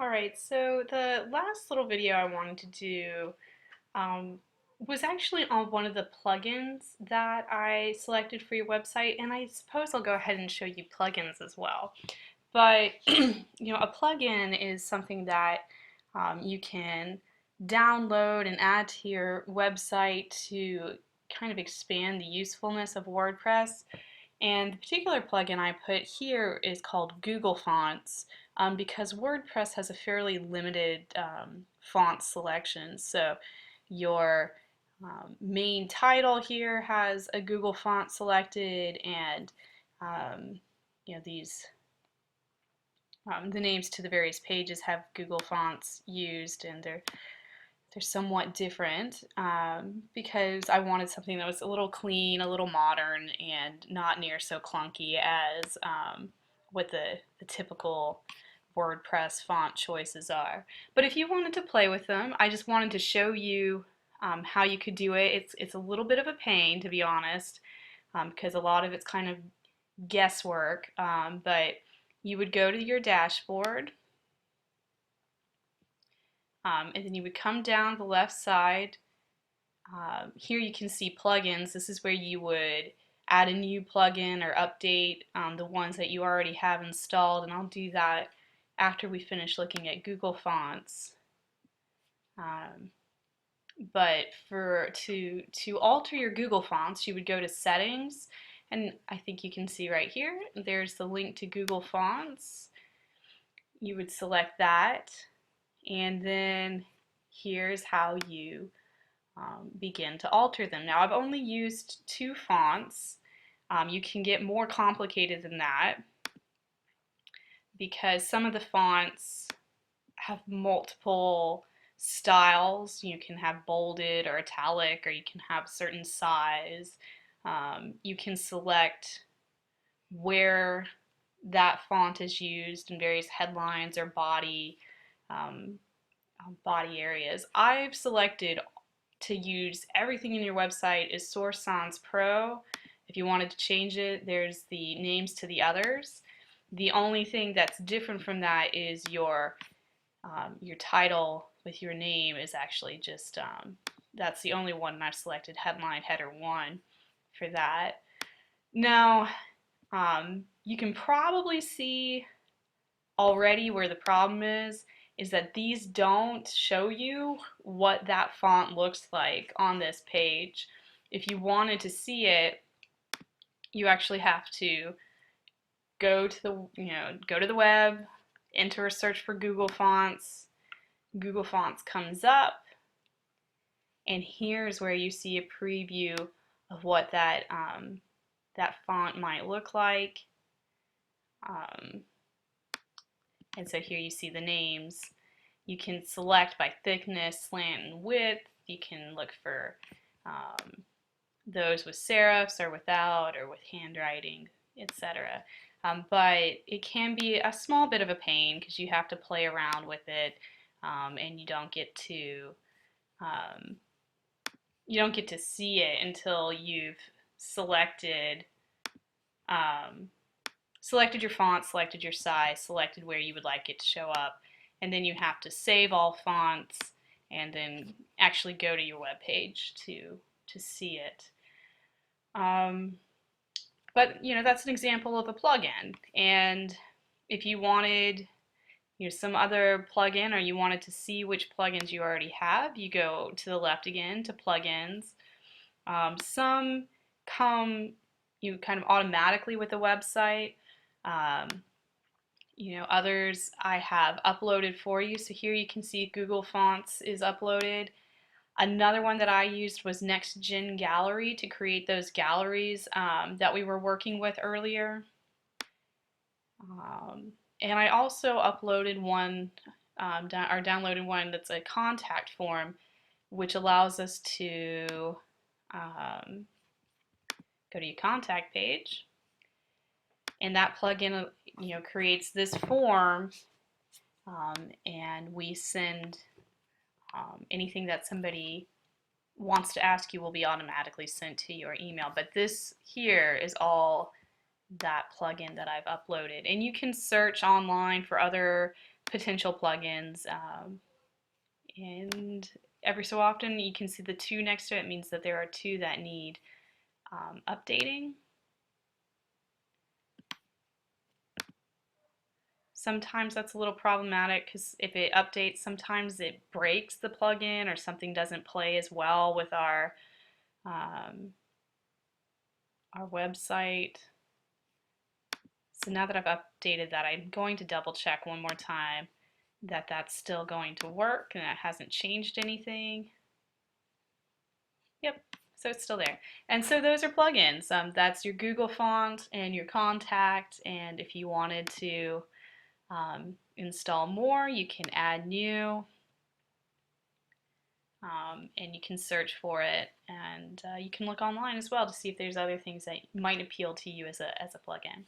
Alright, so the last little video I wanted to do um, was actually on one of the plugins that I selected for your website, and I suppose I'll go ahead and show you plugins as well. But, a plugin is something that you can download and add to your website to kind of expand the usefulness of WordPress. And the particular plugin I put here is called Google Fonts because WordPress has a fairly limited font selection. So your main title here has a Google font selected, and um, these the names to the various pages have Google fonts used, and they're somewhat different because I wanted something that was a little clean, a little modern, and not near so clunky as what the typical WordPress font choices are. But if you wanted to play with them, I just wanted to show you how you could do it. It's a little bit of a pain, to be honest, because a lot of it's kind of guesswork, but you would go to your dashboard, and then you would come down the left side. Here you can see plugins. This is where you would add a new plugin or update the ones that you already have installed, and I'll do that after we finish looking at Google Fonts. But to alter your Google Fonts, you would go to Settings, and I think you can see right here, there's the link to Google Fonts. You would select that, and then here's how you begin to alter them. Now, I've only used 2 fonts. You can get more complicated than that because some of the fonts have multiple styles. You can have bolded or italic, or you can have certain size. You can select where that font is used in various headlines or um, body areas. I've selected to use everything in your website is Source Sans Pro. If you wanted to change it, there's the names to the others. The only thing that's different from that is your title with your name is actually just, that's the only one I've selected, headline, header 1 for that. Now, you can probably see already where the problem is that these don't show you what that font looks like on this page. If you wanted to see it, you actually have to go to the web, enter a search for Google Fonts. Google Fonts comes up, and here's where you see a preview of what that font might look like. And so here you see the names. You can select by thickness, slant, and width. You can look for those with serifs or without, or with handwriting, etc. But it can be a small bit of a pain because you have to play around with it, and you don't get to see it until you've selected selected your font, selected your size, selected where you would like it to show up, and then you have to save all fonts and then actually go to your web page to see it. But that's an example of a plugin, and if you wanted some other plugin, or you wanted to see which plugins you already have, you go to the left again to plugins. Some come kind of automatically with the website. Um, others I have uploaded for you. So here you can see Google Fonts is uploaded. Another one that I used was NextGen Gallery to create those galleries that we were working with earlier. And I also uploaded one, or downloaded one that's a contact form, which allows us to go to your contact page, and that plugin creates this form, and we send anything that somebody wants to ask you will be automatically sent to your email. But this here is all that plugin that I've uploaded, and you can search online for other potential plugins. And every so often you can see the 2 next to it. It means that there are 2 that need updating. Sometimes that's a little problematic because if it updates, sometimes it breaks the plugin or something doesn't play as well with our website. So now that I've updated that, I'm going to double check one more time that that's still going to work and that hasn't changed anything. Yep, so it's still there. And so those are plugins. That's your Google font and your contact, and if you wanted to install more, you can add new, and you can search for it, and you can look online as well to see if there's other things that might appeal to you as a plugin.